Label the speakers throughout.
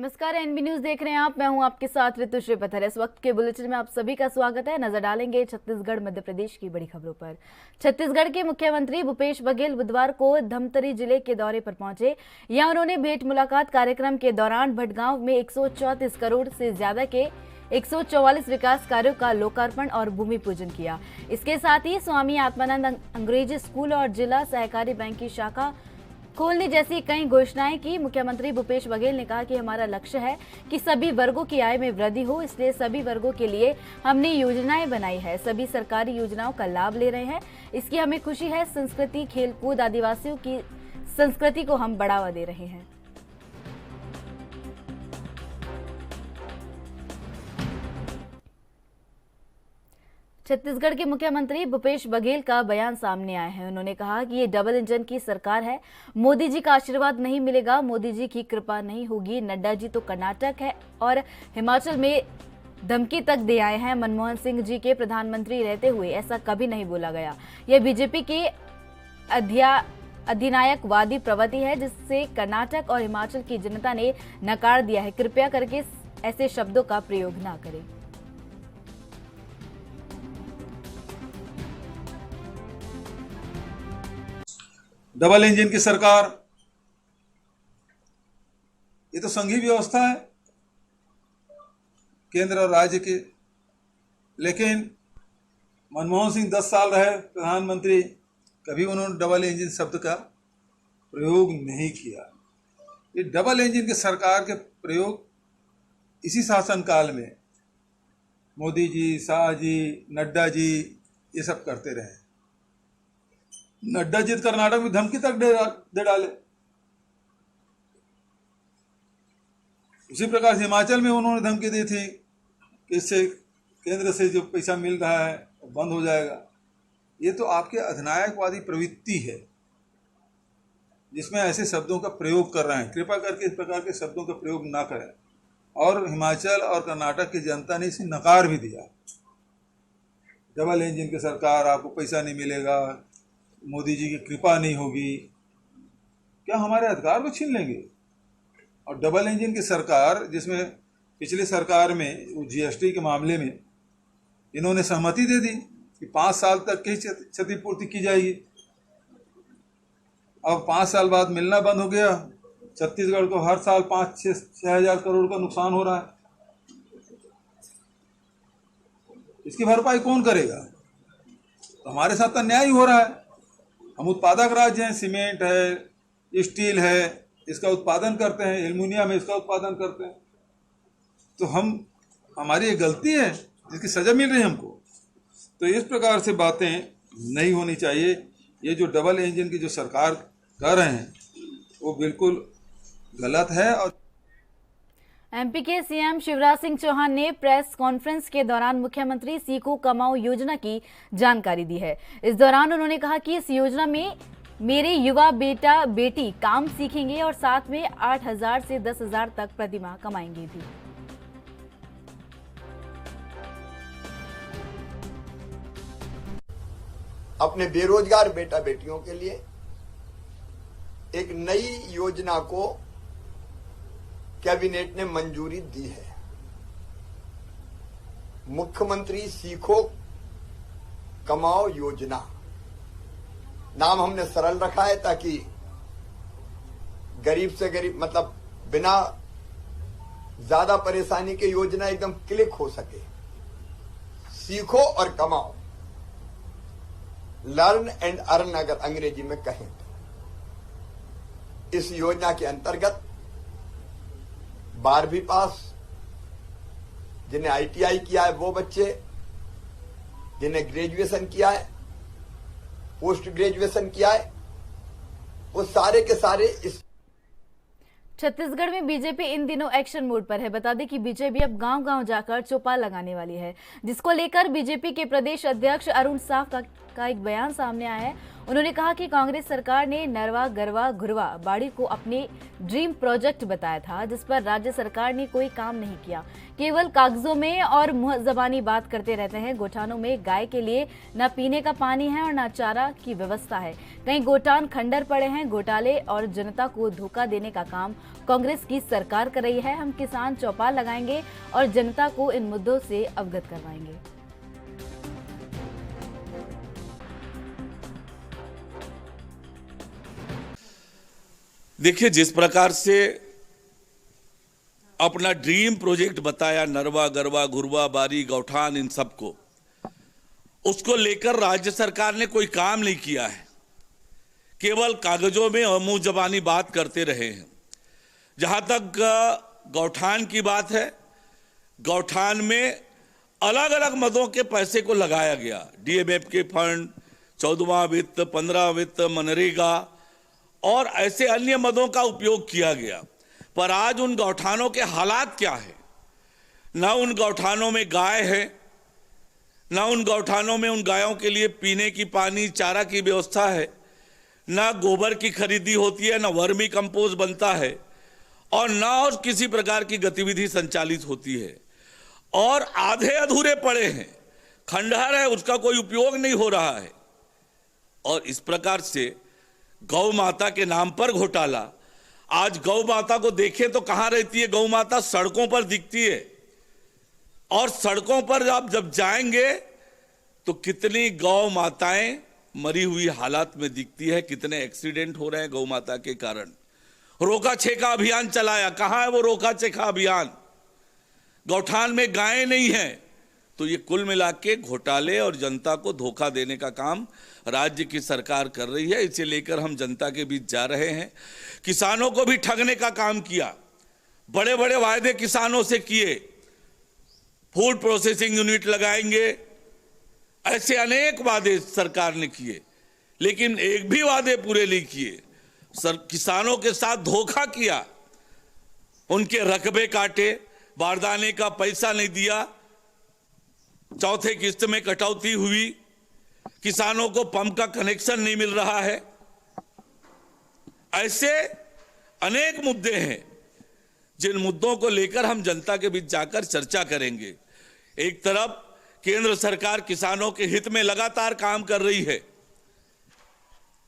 Speaker 1: नमस्कार, NB news देख रहे हैं आप। मैं हूं आपके साथ ऋतु श्रीपथर। इस वक्त के बुलेटिन में आप सभी का स्वागत है। नजर डालेंगे छत्तीसगढ़ मध्य प्रदेश की बड़ी खबरों पर। छत्तीसगढ़ के मुख्यमंत्री भूपेश बघेल बुधवार को धमतरी जिले के दौरे पर पहुंचे। यहां उन्होंने भेंट मुलाकात कार्यक्रम के दौरान भटगांव में 134 करोड़ से ज्यादा के 144 विकास कार्यों का लोकार्पण और भूमि पूजन किया। इसके साथ ही स्वामी आत्मानंद अंग्रेजी स्कूल और जिला सहकारी बैंक की शाखा खोलने जैसी कई घोषणाएं की। मुख्यमंत्री भूपेश बघेल ने कहा कि हमारा लक्ष्य है कि सभी वर्गों की आय में वृद्धि हो, इसलिए सभी वर्गों के लिए हमने योजनाएं बनाई है। सभी सरकारी योजनाओं का लाभ ले रहे हैं, इसकी हमें खुशी है। संस्कृति, खेलकूद, आदिवासियों की संस्कृति को हम बढ़ावा दे रहे हैं। छत्तीसगढ़ के मुख्यमंत्री भूपेश बघेल का बयान सामने आया है। उन्होंने कहा कि ये डबल इंजन की सरकार है, मोदी जी का आशीर्वाद नहीं मिलेगा, मोदी जी की कृपा नहीं होगी। नड्डा जी तो कर्नाटक है और हिमाचल में धमकी तक दे आए हैं। मनमोहन सिंह जी के प्रधानमंत्री रहते हुए ऐसा कभी नहीं बोला गया। यह बीजेपी की अधिनायकवादी प्रवृत्ति है, जिससे कर्नाटक और हिमाचल की जनता ने नकार दिया है। कृपया करके ऐसे शब्दों का प्रयोग न करें।
Speaker 2: डबल इंजन की सरकार, ये तो संघीय व्यवस्था है केंद्र और राज्य के। लेकिन मनमोहन सिंह 10 साल रहे प्रधानमंत्री, कभी उन्होंने डबल इंजन शब्द का प्रयोग नहीं किया। ये डबल इंजन की सरकार के प्रयोग इसी शासनकाल में मोदी जी, शाह जी, नड्डा जी ये सब करते रहे। नड्डा जी कर्नाटक में धमकी तक दे डाले। उसी प्रकार हिमाचल में उन्होंने धमकी दी थी कि इससे केंद्र से जो पैसा मिल रहा है वो बंद हो जाएगा। ये तो आपके अधिनायकवादी प्रवृत्ति है, जिसमें ऐसे शब्दों का प्रयोग कर रहे हैं। कृपा करके इस प्रकार के शब्दों का प्रयोग ना करें। और हिमाचल और कर्नाटक की जनता ने इसे नकार भी दिया। डबल इंजन की सरकार, आपको पैसा नहीं मिलेगा, मोदी जी की कृपा नहीं होगी। क्या हमारे अधिकार को छीन लेंगे? और डबल इंजन की सरकार, जिसमें पिछली सरकार में जीएसटी के मामले में इन्होंने सहमति दे दी कि 5 साल तक की क्षतिपूर्ति की जाएगी। अब 5 साल बाद मिलना बंद हो गया। छत्तीसगढ़ को हर साल 5-6 हजार करोड़ का नुकसान हो रहा है। इसकी भरपाई कौन करेगा? तो हमारे साथ अन्याय ही हो रहा है। हम उत्पादक राज्य हैं, सीमेंट है, स्टील है, इसका उत्पादन करते हैं, एल्युमिनियम है, इसका उत्पादन करते हैं। तो हमारी ये गलती है जिसकी सजा मिल रही है हमको। तो इस प्रकार से बातें नहीं होनी चाहिए। ये जो डबल इंजन की जो सरकार कर रहे हैं वो बिल्कुल गलत है। और
Speaker 1: एमपी के सीएम शिवराज सिंह चौहान ने प्रेस कॉन्फ्रेंस के दौरान मुख्यमंत्री सीखो कमाओ योजना की जानकारी दी है। इस दौरान उन्होंने कहा कि इस योजना में मेरे युवा बेटा बेटी काम सीखेंगे और साथ में 8,000 से 10,000 तक प्रतिमाह कमाएंगे भी।
Speaker 3: अपने बेरोजगार बेटा बेटियों के लिए एक नई योजना को कैबिनेट ने मंजूरी दी है। मुख्यमंत्री सीखो कमाओ योजना नाम हमने सरल रखा है, ताकि गरीब से गरीब, मतलब बिना ज्यादा परेशानी के योजना एकदम क्लिक हो सके। सीखो और कमाओ, लर्न एंड अर्न अगर अंग्रेजी में कहें तो। इस योजना के अंतर्गत 12वीं पास जिन्हें आईटीआई किया है वो बच्चे, जिन्हें ग्रेजुएशन किया है, पोस्ट ग्रेजुएशन किया है, वो सारे के सारे इस।
Speaker 1: छत्तीसगढ़ में बीजेपी इन दिनों एक्शन मोड पर है। बता दें कि बीजेपी अब गांव-गांव जाकर चौपाल लगाने वाली है, जिसको लेकर बीजेपी के प्रदेश अध्यक्ष अरुण साव का का एक बयान सामने आया है। उन्होंने कहा कि कांग्रेस सरकार ने नरवा गरवा घुरवा बाड़ी को अपने ड्रीम प्रोजेक्ट बताया था, जिस पर राज्य सरकार ने कोई काम नहीं किया, केवल कागजों में और मुंह जबानी बात करते रहते हैं। गोठानों में गाय के लिए न पीने का पानी है और न चारा की व्यवस्था है। कई गोठान खंडर पड़े हैं। घोटाले और जनता को धोखा देने का काम कांग्रेस की सरकार कर रही है। हम किसान चौपाल लगाएंगे और जनता को इन मुद्दों से अवगत करवाएंगे।
Speaker 4: देखिए, जिस प्रकार से अपना ड्रीम प्रोजेक्ट बताया, नरवा गरवा घुरवा बारी गौठान इन सबको, उसको लेकर राज्य सरकार ने कोई काम नहीं किया है, केवल कागजों में और मुंह जबानी बात करते रहे हैं। जहां तक गौठान की बात है, गौठान में अलग अलग मदों के पैसे को लगाया गया। डीएमएफ के फंड, 14वां वित्त, 15वां वित्त, मनरेगा और ऐसे अन्य मदों का उपयोग किया गया। पर आज उन गौठानों के हालात क्या है? ना उन गौठानों में गाय है, ना उन गौठानों में उन गायों के लिए पीने की पानी चारा की व्यवस्था है, ना गोबर की खरीदी होती है, ना वर्मी कंपोस्ट बनता है और ना और किसी प्रकार की गतिविधि संचालित होती है। और आधे अधूरे पड़े हैं, खंडहर है, उसका कोई उपयोग नहीं हो रहा है। और इस प्रकार से गौ माता के नाम पर घोटाला। आज गौ माता को देखें तो कहां रहती है गौ माता? सड़कों पर दिखती है। और सड़कों पर आप जब जाएंगे तो कितनी गौ माताएं मरी हुई हालत में दिखती है, कितने एक्सीडेंट हो रहे हैं गौ माता के कारण। रोका छेका अभियान चलाया, कहां है वो रोका छेका अभियान? गौठान में गायें नहीं है। तो ये कुल मिला के घोटाले और जनता को धोखा देने का काम राज्य की सरकार कर रही है। इसे लेकर हम जनता के बीच जा रहे हैं। किसानों को भी ठगने का काम किया, बड़े बड़े वायदे किसानों से किए, फूड प्रोसेसिंग यूनिट लगाएंगे, ऐसे अनेक वादे सरकार ने किए, लेकिन एक भी वादे पूरे नहीं किए। किसानों के साथ धोखा किया, उनके रकबे काटे, बारदाने का पैसा नहीं दिया, चौथे किस्त में कटौती हुई, किसानों को पंप का कनेक्शन नहीं मिल रहा है। ऐसे अनेक मुद्दे हैं जिन मुद्दों को लेकर हम जनता के बीच जाकर चर्चा करेंगे। एक तरफ केंद्र सरकार किसानों के हित में लगातार काम कर रही है।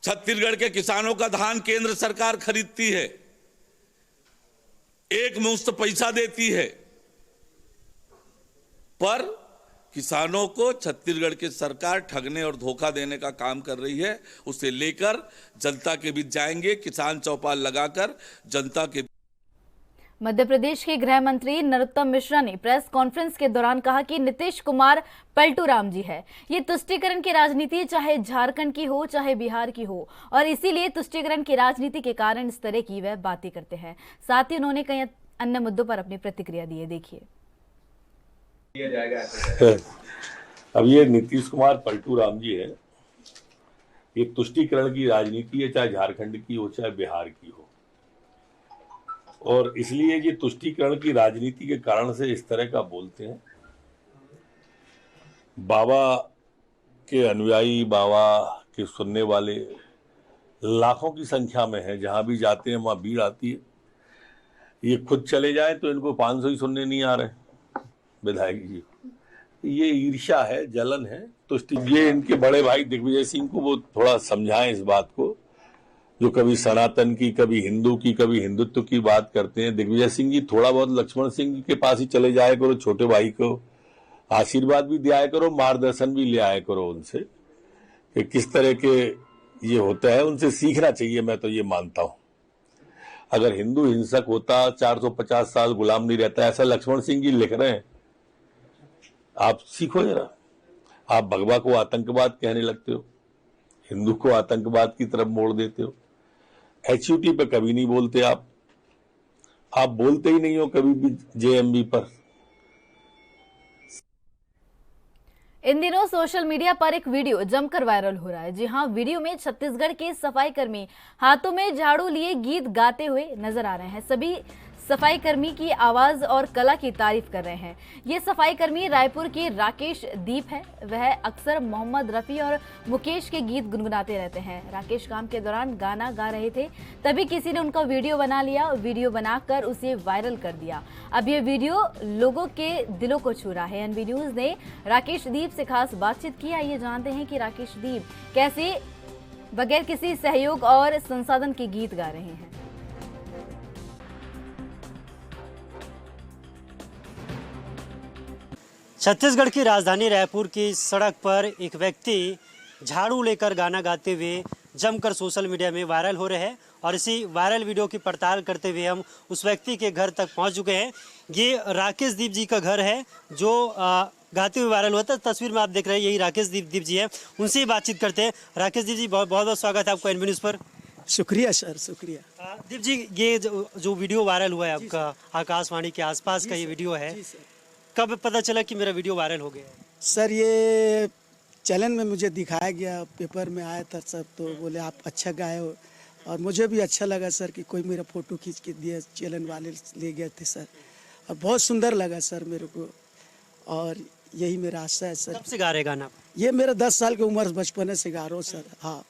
Speaker 4: छत्तीसगढ़ के किसानों का धान केंद्र सरकार खरीदती है, एक मुश्त पैसा देती है, पर किसानों को छत्तीसगढ़ की सरकार ठगने और धोखा देने का काम कर रही है। उसे लेकर जनता के बीच जाएंगे, किसान चौपाल लगाकर जनता के।
Speaker 1: मध्य प्रदेश के गृह मंत्री नरोत्तम मिश्रा ने प्रेस कॉन्फ्रेंस के दौरान कहा कि नीतीश कुमार पलटू राम जी है। ये तुष्टीकरण की राजनीति चाहे झारखंड की हो चाहे बिहार की हो, और इसीलिए तुष्टीकरण की राजनीति के कारण इस तरह की वह बातें करते हैं। साथ ही उन्होंने कई अन्य मुद्दों पर अपनी प्रतिक्रिया दी है। देखिए।
Speaker 5: अब ये नीतीश कुमार पलटू राम जी है। ये तुष्टीकरण की राजनीति है, चाहे झारखंड की हो चाहे बिहार की हो, और इसलिए ये तुष्टीकरण की राजनीति के कारण से इस तरह का बोलते हैं। बाबा के अनुयायी, बाबा के सुनने वाले लाखों की संख्या में है। जहां भी जाते हैं वहां भीड़ आती है। ये खुद चले जाए तो इनको 500 ही सुनने नहीं आ रहे विधायक जी। ये ईर्ष्या है, जलन है, तुष्टि। ये इनके बड़े भाई दिग्विजय सिंह को वो थोड़ा समझाएं इस बात को, जो कभी सनातन की, कभी हिंदू की, कभी हिंदुत्व की बात करते हैं। दिग्विजय सिंह जी थोड़ा बहुत लक्ष्मण सिंह के पास ही चले जाया करो, छोटे भाई को आशीर्वाद भी दिया करो, मार्गदर्शन भी ले आया करो उनसे कि किस तरह के ये होता है। उनसे सीखना चाहिए, मैं तो ये मानता हूं। अगर हिंदू हिंसक होता 450 साल गुलाम नहीं रहता, ऐसा लक्ष्मण सिंह जी लिख रहे हैं। आप सीखो जरा। आप भगवा को आतंकवाद कहने लगते हो, हिंदू को आतंकवाद की तरफ मोड़ देते हो। एचयूटी पे कभी नहीं बोलते आप बोलते ही नहीं हो कभी भी जेएमबी पर।
Speaker 1: इन दिनों सोशल मीडिया पर एक वीडियो जमकर वायरल हो रहा है। जी हां, वीडियो में छत्तीसगढ़ के सफाई कर्मी हाथों में झाड़ू लिए गीत गाते हुए नजर आ रहे हैं। सभी सफाई कर्मी की आवाज और कला की तारीफ कर रहे हैं। ये सफाई कर्मी रायपुर के राकेश दीप है। वह अक्सर मोहम्मद रफी और मुकेश के गीत गुनगुनाते रहते हैं। राकेश काम के दौरान गाना गा रहे थे, तभी किसी ने उनका वीडियो बना लिया। वीडियो बनाकर उसे वायरल कर दिया। अब ये वीडियो लोगों के दिलों को छू रहा है। एनबी न्यूज ने राकेश दीप से खास बातचीत की। आइए जानते हैं कि राकेश दीप कैसे बगैर किसी सहयोग और संसाधन के गीत गा रहे हैं।
Speaker 6: छत्तीसगढ़ की राजधानी रायपुर की सड़क पर एक व्यक्ति झाड़ू लेकर गाना गाते हुए जमकर सोशल मीडिया में वायरल हो रहे हैं और इसी वायरल वीडियो की पड़ताल करते हुए हम उस व्यक्ति के घर तक पहुंच चुके हैं। ये राकेश दीप जी का घर है जो गाते हुए वायरल हुआ था। तस्वीर में आप देख रहे हैं यही राकेश दीप जी है। उनसे ही बातचीत करते हैं। राकेश दीप जी बहुत बहुत स्वागत है आपको एनबी न्यूज़ पर।
Speaker 7: शुक्रिया सर, शुक्रिया।
Speaker 6: दीप जी, ये जो वीडियो वायरल हुआ है आपका आकाशवाणी के आसपास का ये वीडियो है, कब पता चला कि मेरा वीडियो वायरल हो गया?
Speaker 7: सर ये चैनल में मुझे दिखाया गया, पेपर में आया था सर, तो बोले आप अच्छा गाए हो और मुझे भी अच्छा लगा सर कि कोई मेरा फोटो खींच के दिया, चैनल वाले ले गए थे सर और बहुत सुंदर लगा सर मेरे को और यही मेरा आशा है सर।
Speaker 6: कब से गा रहे गाना?
Speaker 7: ये मेरा 10 साल की उम्र, बचपन से गा रहा हूँ सर। हाँ,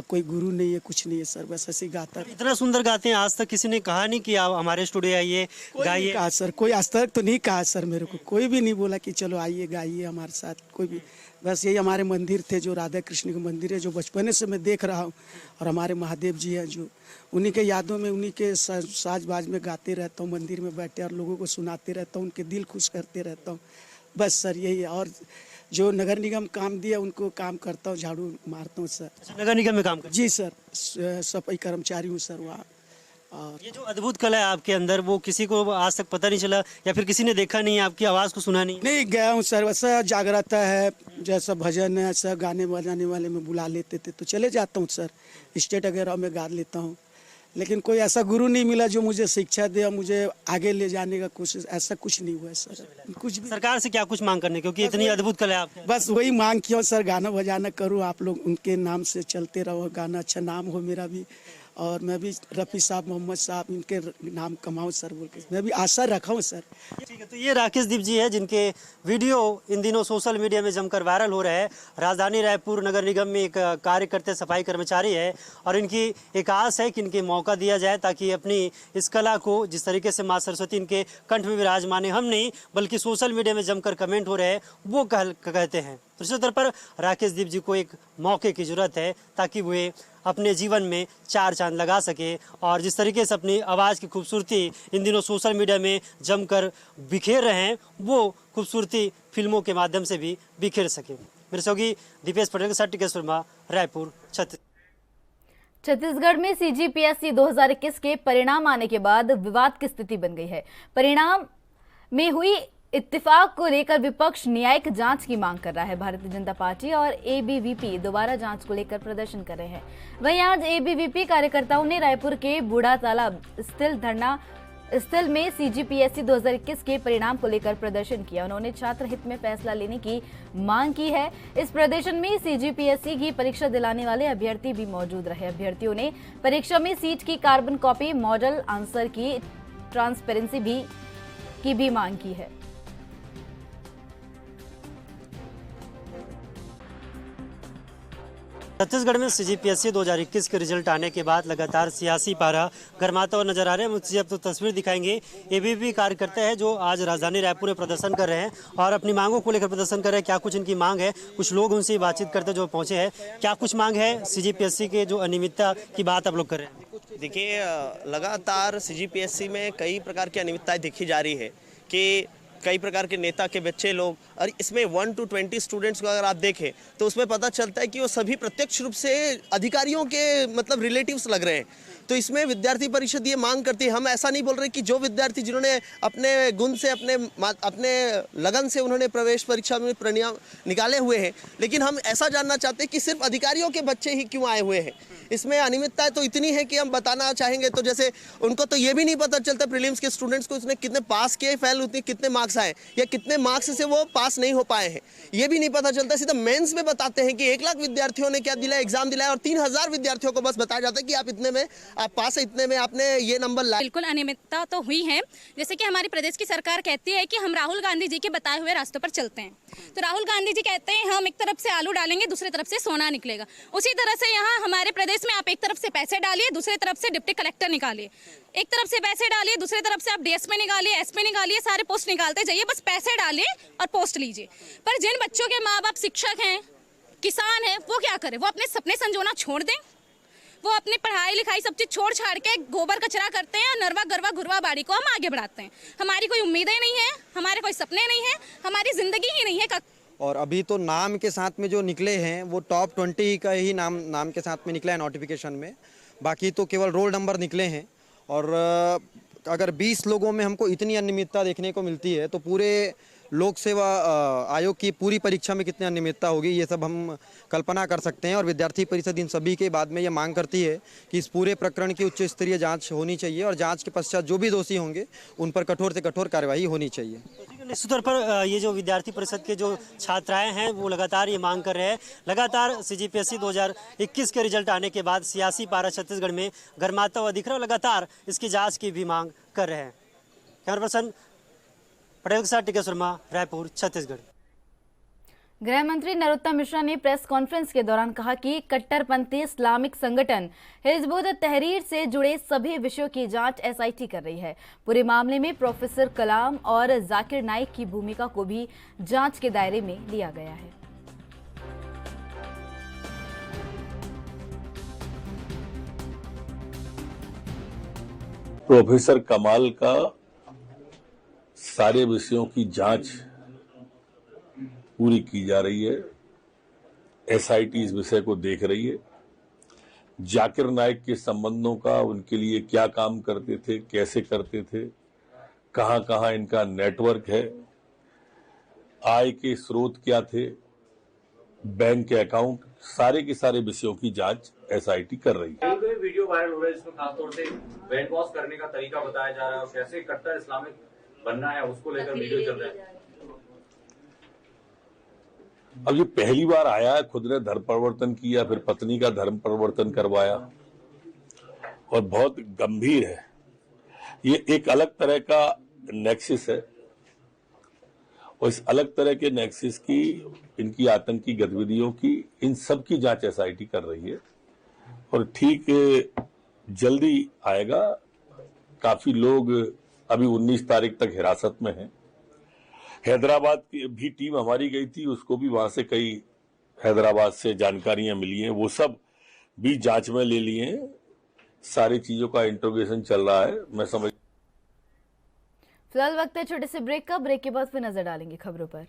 Speaker 7: कोई गुरु नहीं है, कुछ नहीं है सर, बस ऐसे गाता है।
Speaker 6: इतना सुंदर गाते हैं, आज तक किसी ने कहा नहीं कि आप हमारे स्टूडियो आइए गाइए?
Speaker 7: कहा सर, कोई आज तक तो नहीं कहा सर मेरे को, कोई भी नहीं बोला कि चलो आइए गाइए हमारे साथ, कोई भी। बस यही हमारे मंदिर थे जो राधा कृष्ण के मंदिर है, जो बचपने से मैं देख रहा हूँ, और हमारे महादेव जी हैं जो, उन्हीं के यादों में, उन्हीं के साज बाज में गाते रहता हूँ, मंदिर में बैठे और लोगों को सुनाते रहता हूँ, उनके दिल खुश करते रहता हूँ। बस सर यही है। और जो नगर निगम काम दिया उनको काम करता हूँ, झाड़ू मारता हूँ सर।
Speaker 6: नगर निगम में काम करते?
Speaker 7: जी सर, सफाई कर्मचारी हूँ सर वहाँ।
Speaker 6: और ये जो अद्भुत कला है आपके अंदर, वो किसी को आज तक पता नहीं चला या फिर किसी ने देखा नहीं, आपकी आवाज़ को सुना नहीं?
Speaker 7: नहीं, गया हूँ सर, वैसा जागरता है, जैसा भजन है, ऐसा गाने बजाने वाले में बुला लेते थे तो चले जाता हूँ सर, स्टेट वगैरह में गा लेता हूँ। लेकिन कोई ऐसा गुरु नहीं मिला जो मुझे शिक्षा दे और मुझे आगे ले जाने का कोशिश, ऐसा कुछ नहीं हुआ है सर, कुछ भी।
Speaker 6: सरकार से क्या कुछ मांग करने, क्योंकि इतनी अद्भुत कला है आपके?
Speaker 7: बस वही मांग किया सर, गाना बजाना करूँ, आप लोग उनके नाम से चलते रहो, गाना अच्छा नाम हो मेरा भी, और मैं भी रफ़ी साहब, मोहम्मद साहब, इनके नाम कमाऊँ सर बोल के मैं भी आशा रखा हूँ सर।
Speaker 6: ठीक है, तो ये राकेश दीप जी है जिनके वीडियो इन दिनों सोशल मीडिया में जमकर वायरल हो रहे हैं। राजधानी रायपुर नगर निगम में एक कार्य करते सफाई कर्मचारी है और इनकी एक आस है कि इनके मौका दिया जाए ताकि अपनी इस कला को, जिस तरीके से माँ सरस्वती इनके कंठ में विराजमान है, हम नहीं बल्कि सोशल मीडिया में जमकर कमेंट हो रहे हैं, वो कहते हैं। दूसरे तौर पर राकेश दीप जी को एक मौके की जरूरत है ताकि वे अपने जीवन में 4 चांद लगा सके और जिस तरीके से अपनी आवाज़ की खूबसूरती इन दिनों सोशल मीडिया में जमकर बिखेर रहे हैं, वो खूबसूरती फिल्मों के माध्यम से भी बिखेर सके। मेरे सहयोगी दीपेश पटेल के साथ टिकेश वर्मा, रायपुर,
Speaker 1: छत्तीसगढ़ में CGPSC 2021 के परिणाम आने के बाद विवाद की स्थिति बन गई है। परिणाम में हुई इत्तेफाक को लेकर विपक्ष न्यायिक जांच की मांग कर रहा है। भारतीय जनता पार्टी और ABVP दोबारा जांच को लेकर प्रदर्शन कर रहे हैं। वहीं आज ABVP कार्यकर्ताओं ने रायपुर के बूढ़ा तालाब स्थित धरना स्थल में CGPSC 2021 के परिणाम को लेकर प्रदर्शन किया। उन्होंने छात्र हित में फैसला लेने की मांग की है। इस प्रदर्शन में CGPSC की परीक्षा दिलाने वाले अभ्यर्थी भी मौजूद रहे। अभ्यर्थियों ने परीक्षा में सीट की कार्बन कॉपी, मॉडल आंसर की ट्रांसपेरेंसी की भी मांग की है।
Speaker 6: छत्तीसगढ़ में CGPSC 2021 के रिजल्ट आने के बाद लगातार सियासी पारा गर्माता हुआ नजर आ रहा है। मुझे अब तो तस्वीर दिखाएंगे। ABVP कार्यकर्ता है जो आज राजधानी रायपुर में प्रदर्शन कर रहे हैं और अपनी मांगों को लेकर प्रदर्शन कर रहे हैं। क्या कुछ इनकी मांग है, कुछ लोग उनसे बातचीत करते जो पहुंचे हैं, क्या कुछ मांग है CGPSC के जो अनियमितता की बात आप लोग कर रहे हैं?
Speaker 8: देखिए, लगातार CGPSC में कई प्रकार की अनियमितताएं देखी जा रही है कि कई प्रकार के नेता के बच्चे लोग, और इसमें 1 to 20 स्टूडेंट्स को अगर आप देखें तो उसमें पता चलता है कि वो सभी प्रत्यक्ष रूप से अधिकारियों के मतलब रिलेटिव्स लग रहे हैं। तो इसमें विद्यार्थी परिषद ये मांग करती है, हम ऐसा नहीं बोल रहे कि जो विद्यार्थी जिन्होंने अपने गुण से, अपने लगन से उन्होंने प्रवेश परीक्षा में परिणाम निकाले हुए हैं, लेकिन हम ऐसा जानना चाहते हैं कि सिर्फ अधिकारियों के बच्चे ही क्यों आए हुए हैं। इसमें अनियमितता तो इतनी है कि हम बताना चाहेंगे तो जैसे उनको तो ये भी नहीं पता चलता प्रीलिम्स के स्टूडेंट्स को उसने कितने पास किए, फेल होती कितने मार्क्स आए या कितने मार्क्स से वो पास पास नहीं हो पाए हैं ये भी नहीं पता चलता। सीधा मेंस में बताते हैं कि 1 लाख विद्यार्थियों ने क्या दिलाया, एग्जाम दिलाया, और 3000 विद्यार्थियों को बस बताया जाता है कि आप इतने में आप पास है, इतने में आपने ये नंबर लाया।
Speaker 9: बिल्कुल अनियमितता तो हुई है। जैसे कि हमारी प्रदेश की सरकार कहती है कि हम राहुल गांधी जी के बताए हुए रास्तों पर चलते हैं, तो राहुल गांधी जी कहते हैं हम एक तरफ से आलू डालेंगे, दूसरी तरफ से सोना निकलेगा। उसी तरह से यहाँ हमारे प्रदेश में आप एक तरफ से पैसे डालिए, दूसरी तरफ से डिप्टी कलेक्टर निकालिए, एक तरफ से पैसे डालिए, दूसरी तरफ से आप डीएसपी निकालिए, एसपी निकालिए, सारे पोस्ट निकालते जाइए, बस पैसे डालिए और पोस्ट लीजिए। पर जिन बच्चों के माँ बाप शिक्षक हैं, किसान हैं, वो क्या करें? वो अपने सपने संजोना छोड़ दें, वो अपनी पढ़ाई लिखाई सब चीज़ छोड़ छाड़ के गोबर कचरा करते हैं और नरवा गरवा घुरवा बाड़ी को हम आगे बढ़ाते हैं। हमारी कोई उम्मीदें नहीं है, हमारे कोई सपने नहीं है, हमारी जिंदगी ही नहीं है।
Speaker 10: और अभी तो नाम के साथ में जो निकले हैं वो टॉप 20 का ही नाम के साथ में निकला है नोटिफिकेशन में, बाकी तो केवल रोल नंबर निकले हैं। और अगर 20 लोगों में हमको इतनी अनियमितता देखने को मिलती है तो पूरे लोक सेवा आयोग की पूरी परीक्षा में कितनी अनियमितता होगी ये सब हम कल्पना कर सकते हैं। और विद्यार्थी परिषद इन सभी के बाद में ये मांग करती है कि इस पूरे प्रकरण की उच्च स्तरीय जांच होनी चाहिए और जांच के पश्चात जो भी दोषी होंगे उन पर कठोर से कठोर कार्रवाई होनी चाहिए।
Speaker 6: निश्चित तौर पर ये जो विद्यार्थी परिषद के जो छात्राएं हैं वो लगातार ये मांग कर रहे हैं। लगातार सीजीपीएससी 2021 के रिजल्ट आने के बाद सियासी पारा छत्तीसगढ़ में गरमाता हुआ दिख रहा है, लगातार इसकी जांच की भी मांग कर रहे हैं। कैमरा पर्सन पटेल के साथ टिकेश वर्मा, रायपुर, छत्तीसगढ़।
Speaker 1: गृह मंत्री नरोत्तम मिश्रा ने प्रेस कॉन्फ्रेंस के दौरान कहा कि कट्टरपंथी इस्लामिक संगठन हिजबुत तहरीर से जुड़े सभी विषयों की जांच एसआईटी कर रही है। पूरे मामले में प्रोफेसर कलाम और जाकिर नाइक की भूमिका को भी जांच के दायरे में लिया गया है।
Speaker 5: प्रोफेसर कमाल का सारे विषयों की जांच पूरी की जा रही है। एसआईटी इस विषय को देख रही है। जाकिर नाइक के संबंधों का, उनके लिए क्या काम करते थे, कैसे करते थे, कहां कहां इनका नेटवर्क है, आय के स्रोत क्या थे, बैंक के अकाउंट, सारे के सारे विषयों की जांच एसआईटी कर रही है।
Speaker 11: वीडियो वायरल हो रहा है जिसमें खासतौर से ब्रेन वॉश करने का तरीका बताया जा रहा है और कैसे कट्टर इस्लामिक बनना है उसको लेकर वीडियो चल रहा है।
Speaker 5: अब ये पहली बार आया है, खुद ने धर्म परिवर्तन किया, फिर पत्नी का धर्म परिवर्तन करवाया और बहुत गंभीर है। ये एक अलग तरह का नेक्सिस है और इस अलग तरह के नेक्सिस की, इनकी आतंकी गतिविधियों की, इन सब की जांच एसआईटी कर रही है और ठीक जल्दी आएगा। काफी लोग अभी 19 तारीख तक हिरासत में हैं। हैदराबाद की भी टीम हमारी गई थी, उसको भी वहां से कई हैदराबाद से जानकारियां मिली हैं, वो सब भी जांच में ले लिए हैं। सारी चीजों का इंट्रोगेशन चल रहा है। मैं समझ
Speaker 1: फिलहाल वक्त है छोटे से ब्रेक का। ब्रेक के बाद फिर नजर डालेंगे खबरों पर।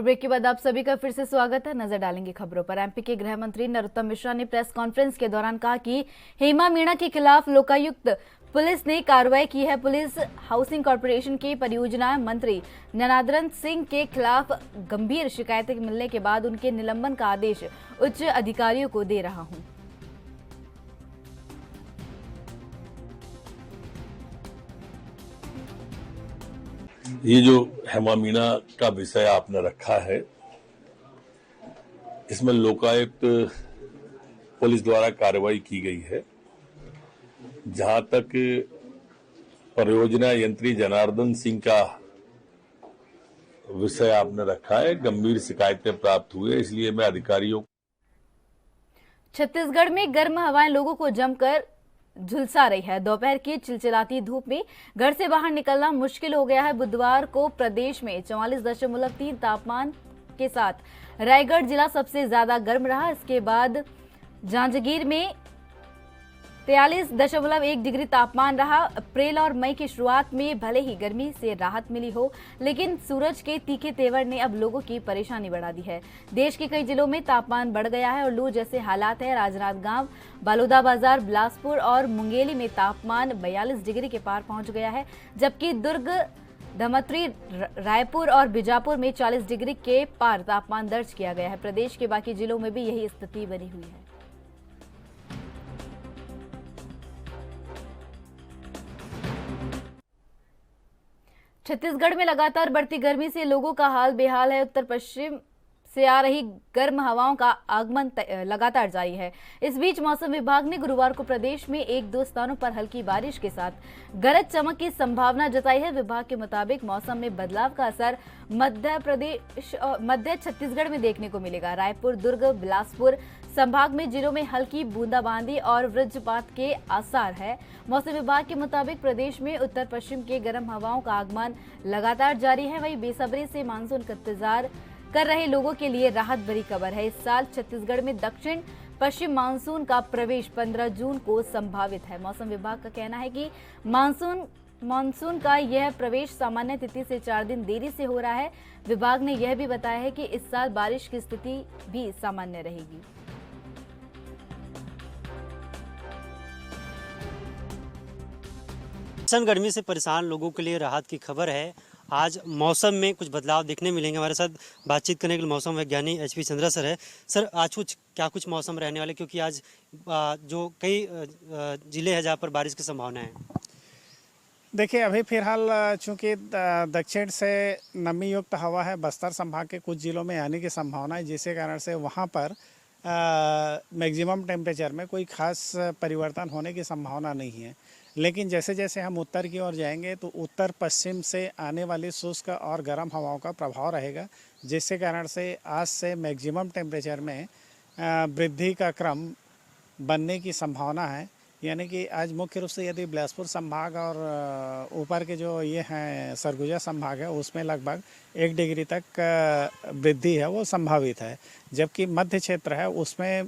Speaker 1: ब्रेक के बाद आप सभी का फिर से स्वागत है। नजर डालेंगे खबरों पर। एमपी के गृह मंत्री नरोत्तम मिश्रा ने प्रेस कॉन्फ्रेंस के दौरान कहा कि हेमा मीणा के खिलाफ लोकायुक्त पुलिस ने कार्रवाई की है। पुलिस हाउसिंग कॉर्पोरेशन के परियोजना मंत्री ननादरन सिंह के खिलाफ गंभीर शिकायतें मिलने के बाद उनके निलंबन का आदेश उच्च अधिकारियों को दे रहा हूं।
Speaker 5: ये जो हेमा मीणा का विषय आपने रखा है, इसमें लोकायुक्त पुलिस द्वारा कार्रवाई की गई है। जहां तक परियोजना यंत्री जनार्दन सिंह का विषय आपने रखा है, गंभीर शिकायतें प्राप्त हुए, इसलिए मैं अधिकारियों।
Speaker 1: छत्तीसगढ़ में गर्म हवाएं लोगों को जमकर झुलसा रही है। दोपहर की चिलचिलाती धूप में घर से बाहर निकलना मुश्किल हो गया है। बुधवार को प्रदेश में 44.3 तापमान के साथ रायगढ़ जिला सबसे ज्यादा गर्म रहा। इसके बाद जांजगीर में 43.1 डिग्री तापमान रहा। अप्रैल और मई की शुरुआत में भले ही गर्मी से राहत मिली हो, लेकिन सूरज के तीखे तेवर ने अब लोगों की परेशानी बढ़ा दी है। देश के कई जिलों में तापमान बढ़ गया है और लू जैसे हालात है। राजनांदगांव, बलौदाबाजार, बिलासपुर और मुंगेली में तापमान 42 डिग्री के पार पहुंच गया है, जबकि दुर्ग धमतरी, रायपुर और बीजापुर में 40 डिग्री के पार तापमान दर्ज किया गया है। प्रदेश के बाकी जिलों में भी यही स्थिति बनी हुई है। छत्तीसगढ़ में लगातार बढ़ती गर्मी से लोगों का हाल बेहाल है। उत्तर पश्चिम से आ रही गर्म हवाओं का आगमन लगातार जारी है। इस बीच मौसम विभाग ने गुरुवार को प्रदेश में 1-2 स्थानों पर हल्की बारिश के साथ गरज चमक की संभावना जताई है। विभाग के मुताबिक मौसम में बदलाव का असर मध्य छत्तीसगढ़ में देखने को मिलेगा। रायपुर, दुर्ग, बिलासपुर संभाग में जिलों में हल्की बूंदाबांदी और वज्रपात के आसार है। मौसम विभाग के मुताबिक प्रदेश में उत्तर पश्चिम के गर्म हवाओं का आगमन लगातार जारी है। वहीं बेसब्री से मानसून का इंतजार कर रहे लोगों के लिए राहत भरी खबर है। इस साल छत्तीसगढ़ में दक्षिण पश्चिम मानसून का प्रवेश 15 जून को संभावित है। मौसम विभाग का कहना है कि मानसून का यह प्रवेश सामान्य तिथि से 4 दिन देरी से हो रहा है। विभाग ने यह भी बताया है कि इस साल बारिश की स्थिति भी सामान्य रहेगी।
Speaker 6: भीषण गर्मी से परेशान लोगों के लिए राहत की खबर है। आज मौसम में कुछ बदलाव देखने मिलेंगे। हमारे साथ बातचीत करने के लिए मौसम वैज्ञानिक HP चंद्रा सर है। सर, आज कुछ मौसम रहने वाले, क्योंकि आज जो कई जिले हैं जहाँ पर बारिश की संभावना है।
Speaker 12: देखिए, अभी फिलहाल चूंकि दक्षिण से नमी युक्त हवा है, बस्तर संभाग के कुछ जिलों में आने की संभावना है, जिसके कारण से वहाँ पर मैक्सिमम टेम्परेचर में कोई खास परिवर्तन होने की संभावना नहीं है। लेकिन जैसे जैसे हम उत्तर की ओर जाएंगे तो उत्तर पश्चिम से आने वाली शुष्क और गर्म हवाओं का प्रभाव रहेगा, जिसके कारण से आज से मैक्सिमम टेम्परेचर में वृद्धि का क्रम बनने की संभावना है। यानी कि आज मुख्य रूप से यदि बिलासपुर संभाग और ऊपर के जो ये हैं सरगुजा संभाग है, उसमें लगभग 1 डिग्री तक वृद्धि है वो संभावित है। जबकि मध्य क्षेत्र है उसमें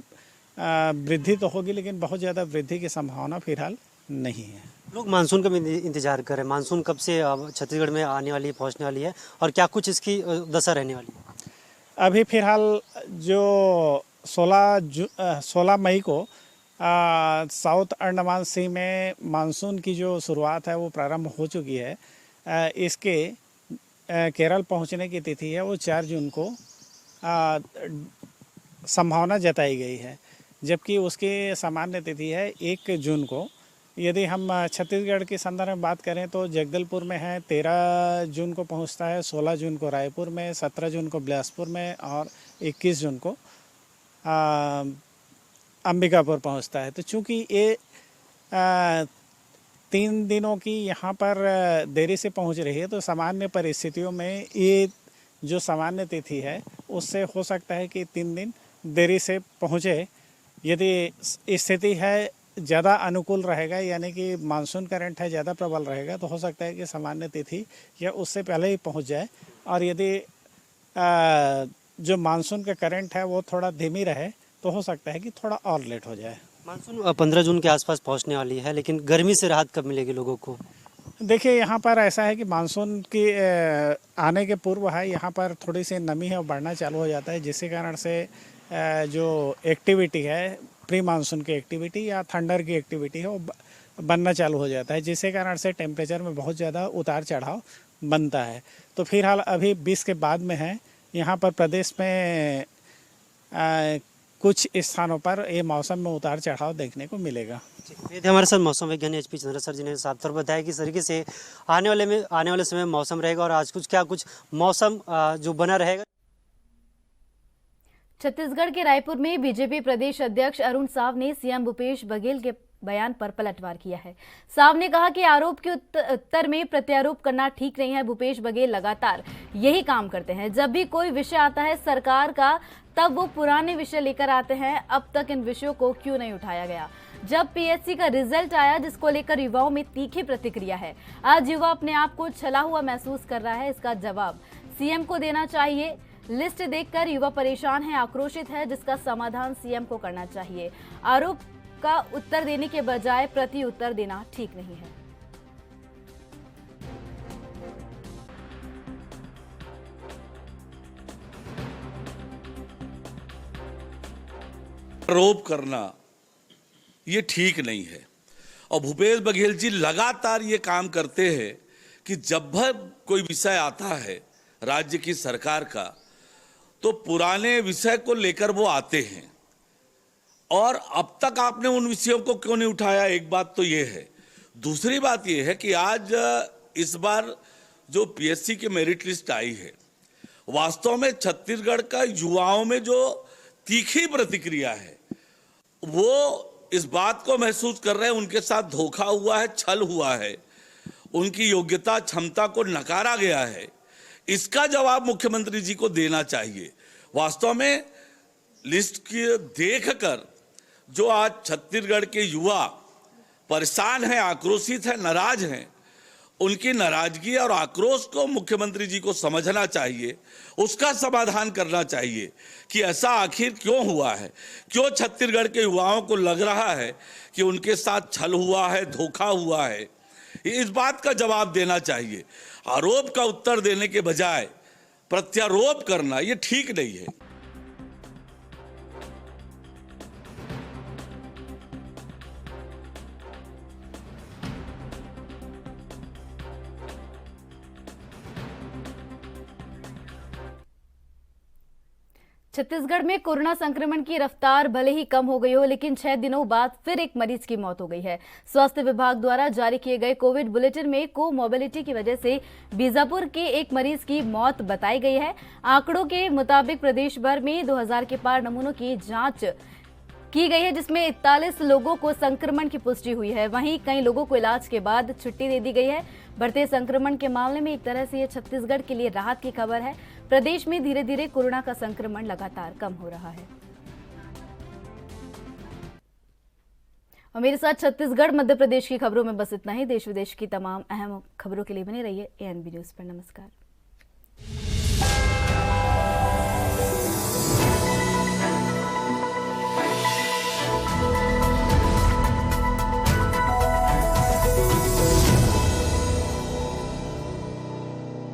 Speaker 12: वृद्धि तो होगी, लेकिन बहुत ज़्यादा वृद्धि की संभावना फिलहाल नहीं है।
Speaker 6: लोग मानसून का भी इंतजार कर रहे हैं। मानसून कब से छत्तीसगढ़ में आने वाली है, पहुंचने वाली है, और क्या कुछ इसकी दशा रहने वाली है?
Speaker 12: अभी फिलहाल जो 16 मई को साउथ अंडमान सी में मानसून की जो शुरुआत है वो प्रारंभ हो चुकी है। इसके केरल पहुंचने की तिथि है वो 4 जून को संभावना जताई गई है, जबकि उसकी सामान्य तिथि है 1 जून को। यदि हम छत्तीसगढ़ के संदर्भ में बात करें तो जगदलपुर में है 13 जून को पहुंचता है, 16 जून को रायपुर में, 17 जून को बिलासपुर में और 21 जून को अंबिकापुर पहुंचता है। तो चूंकि ये 3 दिनों की यहाँ पर देरी से पहुंच रही है, तो सामान्य परिस्थितियों में ये जो सामान्य तिथि है उससे हो सकता है कि 3 दिन देरी से पहुँचे। यदि स्थिति है ज़्यादा अनुकूल रहेगा, यानी कि मानसून करंट है ज़्यादा प्रबल रहेगा, तो हो सकता है कि सामान्य तिथि या उससे पहले ही पहुंच जाए। और यदि जो मानसून का करंट है वो थोड़ा धीमी रहे तो हो सकता है कि थोड़ा और लेट हो जाए।
Speaker 6: मानसून 15 जून के आसपास पहुंचने वाली है, लेकिन गर्मी से राहत कब मिलेगी लोगों को?
Speaker 12: देखिए, यहाँ पर ऐसा है कि मानसून की आने के पूर्व है यहाँ पर थोड़ी सी नमी है वो बढ़ना चालू हो जाता है, जिसके कारण से जो एक्टिविटी है, प्री मानसून की एक्टिविटी या थंडर की एक्टिविटी है वो बनना चालू हो जाता है, जिसके कारण से टेम्परेचर में बहुत ज़्यादा उतार चढ़ाव बनता है। तो फिलहाल अभी 20 के बाद में है। यहाँ पर प्रदेश में कुछ स्थानों पर ये मौसम में उतार चढ़ाव देखने को मिलेगा।
Speaker 6: हमारे साथ मौसम वैज्ञानिक HP चंद्रा सर जी ने साफ तौर पर बताया कि इस तरीके से आने वाले समय मौसम रहेगा, और आज कुछ मौसम जो बना रहेगा।
Speaker 1: छत्तीसगढ़ के रायपुर में बीजेपी प्रदेश अध्यक्ष अरुण साव ने सीएम भूपेश बघेल के बयान पर पलटवार किया है। साव ने कहा कि आरोप के उत्तर में प्रत्यारोप करना ठीक नहीं है। भूपेश बघेल लगातार यही काम करते हैं। जब भी कोई विषय आता है सरकार का, तब वो पुराने विषय लेकर आते हैं। अब तक इन विषयों को क्यों नहीं उठाया गया? जब PSC का रिजल्ट आया, जिसको लेकर युवाओं में तीखी प्रतिक्रिया है, आज युवा अपने आप को छला हुआ महसूस कर रहा है। इसका जवाब सीएम को देना चाहिए। लिस्ट देखकर युवा परेशान है, आक्रोशित है, जिसका समाधान सीएम को करना चाहिए। आरोप का उत्तर देने के बजाय प्रति उत्तर देना ठीक नहीं है।
Speaker 4: आरोप करना ये ठीक नहीं है, और भूपेश बघेल जी लगातार ये काम करते हैं कि जब भी कोई विषय आता है राज्य की सरकार का, तो पुराने विषय को लेकर वो आते हैं, और अब तक आपने उन विषयों को क्यों नहीं उठाया? एक बात तो ये है। दूसरी बात ये है कि आज इस बार जो पीएससी की मेरिट लिस्ट आई है, वास्तव में छत्तीसगढ़ का युवाओं में जो तीखी प्रतिक्रिया है, वो इस बात को महसूस कर रहे हैं उनके साथ धोखा हुआ है, छल हुआ है, उनकी योग्यता क्षमता को नकारा गया है। इसका जवाब मुख्यमंत्री जी को देना चाहिए। वास्तव में लिस्ट की देखकर जो आज छत्तीसगढ़ के युवा परेशान हैं, आक्रोशित हैं, नाराज हैं, उनकी नाराजगी और आक्रोश को मुख्यमंत्री जी को समझना चाहिए, उसका समाधान करना चाहिए कि ऐसा आखिर क्यों हुआ है, क्यों छत्तीसगढ़ के युवाओं को लग रहा है कि उनके साथ छल हुआ है, धोखा हुआ है। इस बात का जवाब देना चाहिए। आरोप का उत्तर देने के बजाय प्रत्यारोप करना ये ठीक नहीं है।
Speaker 1: छत्तीसगढ़ में कोरोना संक्रमण की रफ्तार भले ही कम हो गई हो, लेकिन 6 दिनों बाद फिर एक मरीज की मौत हो गई है। स्वास्थ्य विभाग द्वारा जारी किए गए कोविड बुलेटिन में कोमोबिलिटी की वजह से बीजापुर के एक मरीज की मौत बताई गई है। आंकड़ों के मुताबिक प्रदेश भर में 2000 के पार नमूनों की जांच की गई है, जिसमें 41 लोगों को संक्रमण की पुष्टि हुई है। वहीं कई लोगों को इलाज के बाद छुट्टी दे दी गई है। बढ़ते संक्रमण के मामले में एक तरह से ये छत्तीसगढ़ के लिए राहत की खबर है। प्रदेश में धीरे धीरे कोरोना का संक्रमण लगातार कम हो रहा है। और मेरे साथ छत्तीसगढ़ मध्य प्रदेश की खबरों में बस इतना ही। देश विदेश की तमाम अहम खबरों के लिए बने रहिए ANB न्यूज पर। नमस्कार।